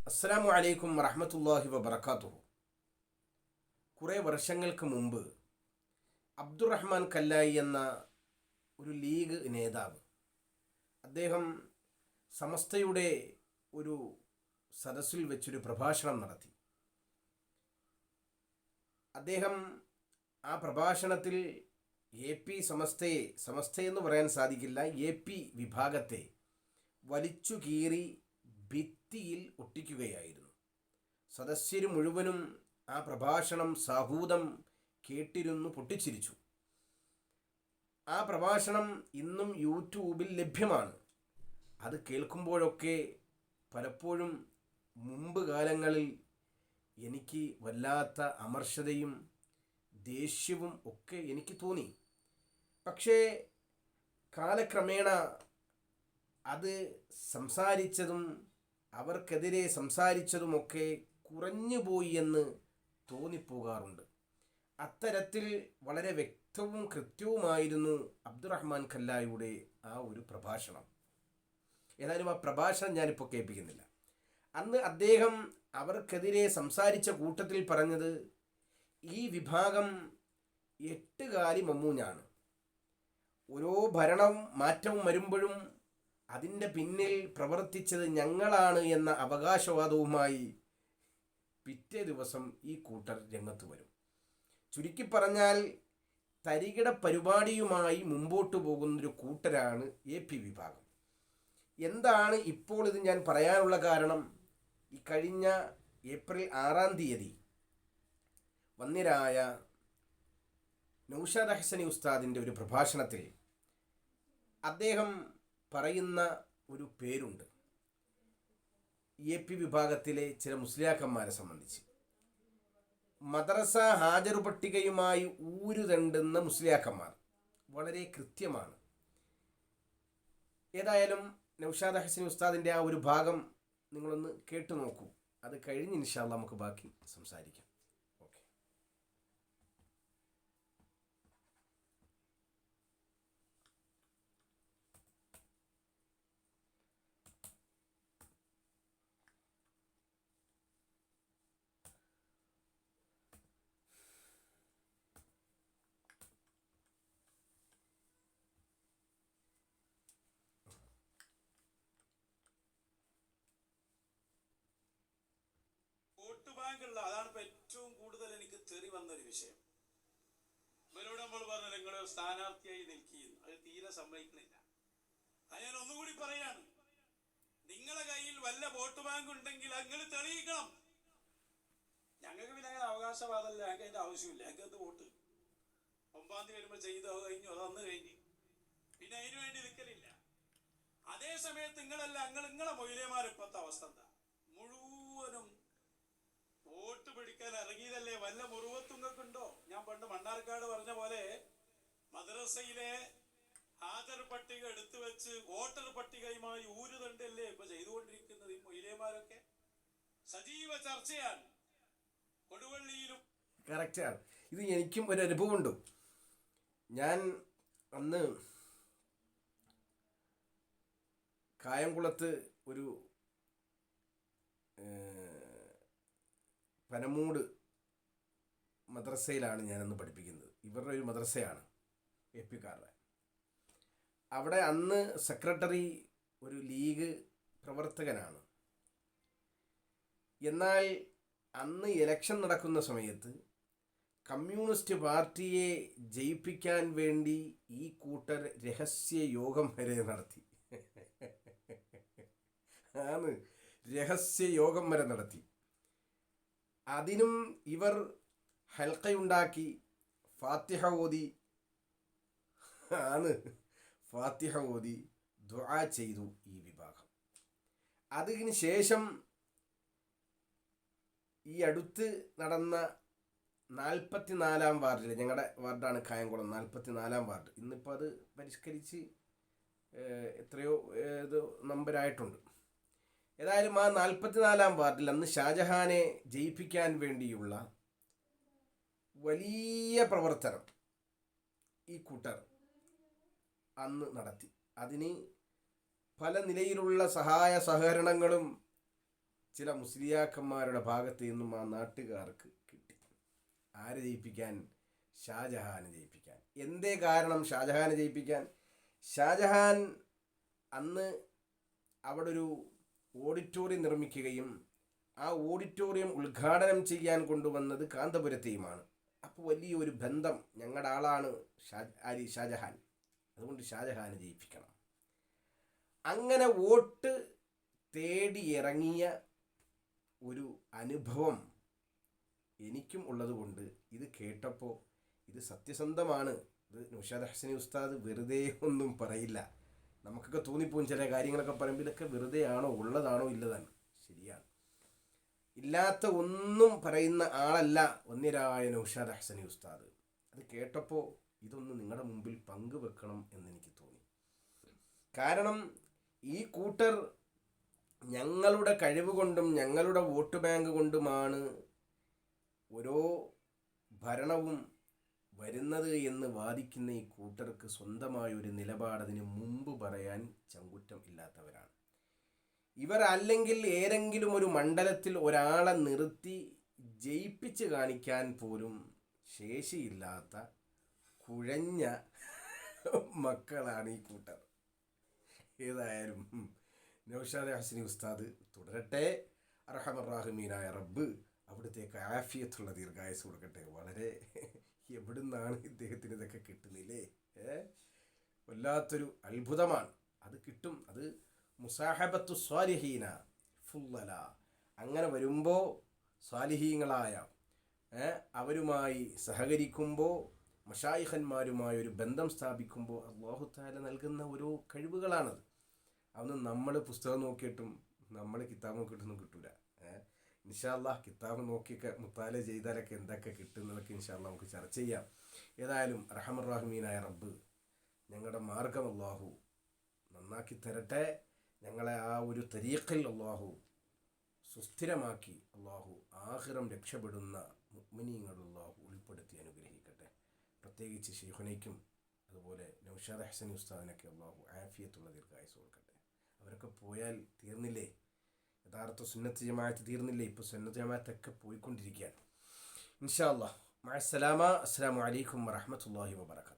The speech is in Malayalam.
അസ്സലാമു അലൈക്കും വറഹ്മത്തുള്ളാഹി വബറകാതുഹു. കുറേ വർഷങ്ങൾക്ക് മുമ്പ് അബ്ദുറഹ്മാൻ കല്ലായി എന്ന ഒരു ലീഗ് നേതാവ്, അദ്ദേഹം സമസ്തയുടെ ഒരു സദസ്സിൽ വെച്ചൊരു പ്രഭാഷണം നടത്തി. അദ്ദേഹം ആ പ്രഭാഷണത്തിൽ എ പി സമസ്തയെന്ന് പറയാൻ സാധിക്കില്ല, എ പി വിഭാഗത്തെ വലിച്ചു കീറി ഭിത്തിയിൽ ഒട്ടിക്കുകയായിരുന്നു. സദസ്യർ മുഴുവനും ആ പ്രഭാഷണം സാഹൂദം കേട്ടിരുന്നു പൊട്ടിച്ചിരിച്ചു. ആ പ്രഭാഷണം ഇന്നും യൂട്യൂബിൽ ലഭ്യമാണ്. അത് കേൾക്കുമ്പോഴൊക്കെ പലപ്പോഴും മുമ്പ് കാലങ്ങളിൽ എനിക്ക് വല്ലാത്ത അമർഷതയും ദേഷ്യവും ഒക്കെ എനിക്ക് തോന്നി. പക്ഷേ കാലക്രമേണ അത് സംസാരിച്ചതും അവർക്കെതിരെ സംസാരിച്ചതുമൊക്കെ കുറഞ്ഞുപോയി എന്ന് തോന്നിപ്പോകാറുണ്ട്. അത്തരത്തിൽ വളരെ വ്യക്തവും കൃത്യവുമായിരുന്നു അബ്ദുറഹ്മാൻ കല്ലായിയുടെ ആ ഒരു പ്രഭാഷണം. ഏതായാലും ആ പ്രഭാഷണം ഞാനിപ്പോൾ കേൾപ്പിക്കുന്നില്ല. അന്ന് അദ്ദേഹം അവർക്കെതിരെ സംസാരിച്ച കൂട്ടത്തിൽ പറഞ്ഞത്, ഈ വിഭാഗം 8 കാലി മമ്മൂഞ്ഞാണ്. ഓരോ ഭരണം മാറ്റവും വരുമ്പോഴും അതിൻ്റെ പിന്നിൽ പ്രവർത്തിച്ചത് ഞങ്ങളാണ് എന്ന അവകാശവാദവുമായി പിറ്റേ ദിവസം ഈ കൂട്ടർ രംഗത്ത് വരും. ചുരുക്കി പറഞ്ഞാൽ തരികിട പരിപാടിയുമായി മുമ്പോട്ട് പോകുന്നൊരു കൂട്ടരാണ് എ പി വിഭാഗം. എന്താണ് ഇപ്പോൾ ഇത് ഞാൻ പറയാനുള്ള കാരണം? ഈ കഴിഞ്ഞ ഏപ്രിൽ 6-ാം തീയതി വന്ദ്യരായ നൗഷാദ് ഹസനി ഉസ്താദിൻ്റെ ഒരു പ്രഭാഷണത്തിൽ അദ്ദേഹം പറയുന്ന ഒരു പേരുണ്ട്. എ പി വിഭാഗത്തിലെ ചില മുസ്ലിയാക്കന്മാരെ സംബന്ധിച്ച് മദ്രസ ഹാജർ പട്ടികയുമായി ഊരുതണ്ടുന്ന മുസ്ലിയാക്കന്മാർ വളരെ കൃത്യമാണ്. ഏതായാലും നൗഷാദ് ഹസനി ഉസ്താദിൻ്റെ ആ ഒരു ഭാഗം നിങ്ങളൊന്ന് കേട്ടു നോക്കൂ. അത് കഴിഞ്ഞ് ഇൻഷാ അല്ലാഹ് നമുക്ക് ബാക്കി സംസാരിക്കാം. ഓക്കെ. വോട്ട് ബാങ്കുള്ള അതാണ് ഇപ്പൊ ഏറ്റവും കൂടുതൽ എനിക്ക് തെറി വന്നൊരു വിഷയം. ഇവരോട് നമ്മൾ പറഞ്ഞ നിങ്ങൾ സ്ഥാനാർത്ഥിയായി നിൽക്കുന്നു, അത് തീരെ സമ്മതിക്കണില്ല. അത് ഞാൻ ഒന്നുകൂടി പറയാണ്, നിങ്ങളെ കയ്യിൽ വല്ല വോട്ട് ബാങ്ക് ഉണ്ടെങ്കിൽ നിങ്ങൾ തെളിയിക്കണം. ഞങ്ങൾക്ക് പിന്നെ അങ്ങനെ അവകാശവാദമല്ല, ഞങ്ങൾക്ക് അതിന്റെ ആവശ്യമില്ല. ഞങ്ങൾക്ക് വോട്ട് 9-ാം തീയതി വരുമ്പോൾ ചെയ്തോ കഴിഞ്ഞു, അതന്ന് കഴിഞ്ഞ് പിന്നെ അതിനു വേണ്ടി നിൽക്കലില്ല. അതേ സമയത്ത് നിങ്ങളെ മൊയിലേമാർ ഇപ്പോഴത്തെ അവസ്ഥ എന്താ? മുഴുവനും വോട്ട് പിടിക്കാൻ ഇറങ്ങിയതല്ലേ. വല്ല മുറുവത്തുങ്ങൾക്കുണ്ടോ? ഞാൻ പണ്ട് മണ്ണാർക്കാട് പറഞ്ഞ പോലെ മദ്രസയിലെ ഹാജർ പട്ടിക എടുത്തു വെച്ച് വോട്ടർ പട്ടികയുമായി ഊരുതണ്ടല്ലേ ഇപ്പൊ ചെയ്തുകൊണ്ടിരിക്കുന്നത് ഈ മൊയിലേമാരൊക്കെ. സജീവ ചർച്ചയാണ് കൊടുവള്ളിയിലും. കറക്റ്റാണ്. ഇത് എനിക്കും ഒരു അനുഭവമുണ്ട്. ഞാൻ അന്ന് കായംകുളത്ത് ഒരു പനമൂട് മദ്രസയിലാണ് ഞാനന്ന് പഠിപ്പിക്കുന്നത്. ഇവരുടെ ഒരു മദ്രസയാണ്, എ പിക്കാരുടെ. അവിടെ അന്ന് സെക്രട്ടറി ഒരു ലീഗ് പ്രവർത്തകനാണ്. എന്നാൽ അന്ന് ഇലക്ഷൻ നടക്കുന്ന സമയത്ത് കമ്മ്യൂണിസ്റ്റ് പാർട്ടിയെ ജയിപ്പിക്കാൻ വേണ്ടി ഈ കൂട്ടർ രഹസ്യ യോഗം വരെ നടത്തി. രഹസ്യ യോഗം വരെ നടത്തി. അതിനും ഇവർ ഹൽക്കയുണ്ടാക്കി ഫാത്തിഹ ഓതി ദുആ ചെയ്തു ഈ വിഭാഗം. അതിന് ശേഷം ഈ അടുത്ത് നടന്ന 44-ാം വാർഡിൽ, ഞങ്ങളുടെ വാർഡാണ് കായംകുളം, 44-ാം വാർഡ്, ഇന്നിപ്പോൾ അത് പരിഷ്കരിച്ച് എത്രയോ നമ്പരായിട്ടുണ്ട്. ഏതായാലും ആ 44-ാം വാർഡിൽ അന്ന് ഷാജഹാനെ ജയിപ്പിക്കാൻ വേണ്ടിയുള്ള വലിയ പ്രവർത്തനം ഈ കൂട്ടർ അന്ന് നടത്തി. അതിന് പല നിലയിലുള്ള സഹായ സഹകരണങ്ങളും ചില മുസ്ലിയാക്കന്മാരുടെ ഭാഗത്ത് നിന്നും ആ നാട്ടുകാർക്ക് കിട്ടി. ആരെ ജയിപ്പിക്കാൻ? ഷാജഹാനെ ജയിപ്പിക്കാൻ. എന്തേ കാരണം ഷാജഹാനെ ജയിപ്പിക്കാൻ? ഷാജഹാൻ അന്ന് അവിടെ ഒരു ഓഡിറ്റോറിയം നിർമ്മിക്കുകയും ആ ഓഡിറ്റോറിയം ഉദ്ഘാടനം ചെയ്യാൻ കൊണ്ടുവന്നത് കാന്തപുരത്തെയുമാണ്. അപ്പോൾ വലിയൊരു ബന്ധം, ഞങ്ങളുടെ ആളാണ് ഷാജഹാൻ, അതുകൊണ്ട് ഷാജഹാനെ ജയിപ്പിക്കണം. അങ്ങനെ വോട്ട് തേടി ഇറങ്ങിയ ഒരു അനുഭവം എനിക്കും ഉള്ളതുകൊണ്ട് ഇത് കേട്ടപ്പോൾ ഇത് സത്യസന്ധമാണ്. ഇത് നൗഷാദ് ഹസനി ഉസ്താദ് വെറുതെ ഒന്നും പറയില്ല. നമുക്കൊക്കെ തോന്നിപ്പോവും ചില കാര്യങ്ങളൊക്കെ പറയുമ്പോൾ ഇതൊക്കെ വെറുതെ ആണോ, ഉള്ളതാണോ, ഇല്ലതാണ്. ശരിയാണ്. ഇല്ലാത്ത ഒന്നും പറയുന്ന ആളല്ല ഒന്നിരായ നൗഷാദ് ഹസനി ഉസ്താദ്. അത് കേട്ടപ്പോൾ ഇതൊന്ന് നിങ്ങളുടെ മുമ്പിൽ പങ്കുവെക്കണം എന്നെനിക്ക് തോന്നി. കാരണം ഈ കൂട്ടർ ഞങ്ങളുടെ കഴിവ് കൊണ്ടും ഞങ്ങളുടെ വോട്ട് ബാങ്ക് കൊണ്ടുമാണ് ഓരോ ഭരണവും വരുന്നത് എന്ന് വാദിക്കുന്ന ഈ കൂട്ടർക്ക് സ്വന്തമായൊരു നിലപാടതിന് മുമ്പ് പറയാൻ ചങ്കുറ്റം ഇല്ലാത്തവരാണ് ഇവർ. അല്ലെങ്കിൽ ഏതെങ്കിലും ഒരു മണ്ഡലത്തിൽ ഒരാളെ നിർത്തി ജയിപ്പിച്ച് കാണിക്കാൻ പോലും ശേഷിയില്ലാത്ത കുഴഞ്ഞ മക്കളാണ് ഈ കൂട്ടർ. ഏതായാലും നൗഷാദ് ഹസനി ഉസ്താദ് തുടരട്ടെ. അർഹമർ-റാഹിമീനായ റബ്ബ് അവിടുത്തേക്ക് ആഫിയത്തുള്ള ദീർഘായുസ് കൊടുക്കട്ടെ. വളരെ എവിടുന്നാണ് ഇദ്ദേഹത്തിന് ഇതൊക്കെ കിട്ടുന്നില്ലേ? വല്ലാത്തൊരു അത്ഭുതമാണ്. അത് കിട്ടും. അത് മുസാഹബത്തു സ്വാലിഹീന ഫുല്ലല. അങ്ങനെ വരുമ്പോൾ സ്വാലിഹീങ്ങളായ അവരുമായി സഹകരിക്കുമ്പോൾ, മശായിഖന്മാരുമായി ഒരു ബന്ധം സ്ഥാപിക്കുമ്പോൾ അല്ലാഹു തആല നൽകുന്ന ഓരോ കഴിവുകളാണത്. അതൊന്നും നമ്മൾ പുസ്തകം നോക്കിയിട്ടും നമ്മൾ കിതാബ് നോക്കിയിട്ടൊന്നും കിട്ടൂല. ഇൻഷാ അല്ലാഹ് കിതാബ് നോക്കിയൊക്കെ മുത്താല ചെയ്താലൊക്കെ എന്തൊക്കെ കിട്ടുന്നതൊക്കെ ഇൻഷാ അല്ലാഹ് നമുക്ക് ചർച്ച ചെയ്യാം. ഏതായാലും അർഹമർ-റാഹിമീനായ റബ്ബ് ഞങ്ങളുടെ മാർഗം അല്ലാഹു നന്നാക്കി തരട്ടെ. ഞങ്ങളെ ആ ഒരു തരീഖിൽ അല്ലാഹു സുസ്ഥിരമാക്കി അല്ലാഹു ആഖിറം രക്ഷപ്പെടുന്ന മുഅ്മിനീങ്ങൾ അല്ലാഹു ഉൾപ്പെടുത്തി അനുഗ്രഹിക്കട്ടെ. പ്രത്യേകിച്ച് ശൈഖുനയ്ക്കും അതുപോലെ നൗഷാദ് ഹസനി ഉസ്താദിനൊക്കെ അല്ലാഹു ആഫിയത്തുള്ള ദീർഘായുസ് കൊടുക്കട്ടെ. അവരൊക്കെ പോയാൽ തീർന്നില്ലേ? യഥാർത്ഥ സുന്നത്ത് ജമാഅത്ത് തീർന്നില്ലേ? ഇപ്പോൾ സുന്നത്ത് ജമാഅത്തൊക്കെ പോയിക്കൊണ്ടിരിക്കുകയാണ്. ഇൻഷാ അല്ലാഹ്. മഅസ്സലാമ. അസ്സലാമു അലൈക്കും വറഹ്മത്തുള്ളാഹി വബറകാതുഹു.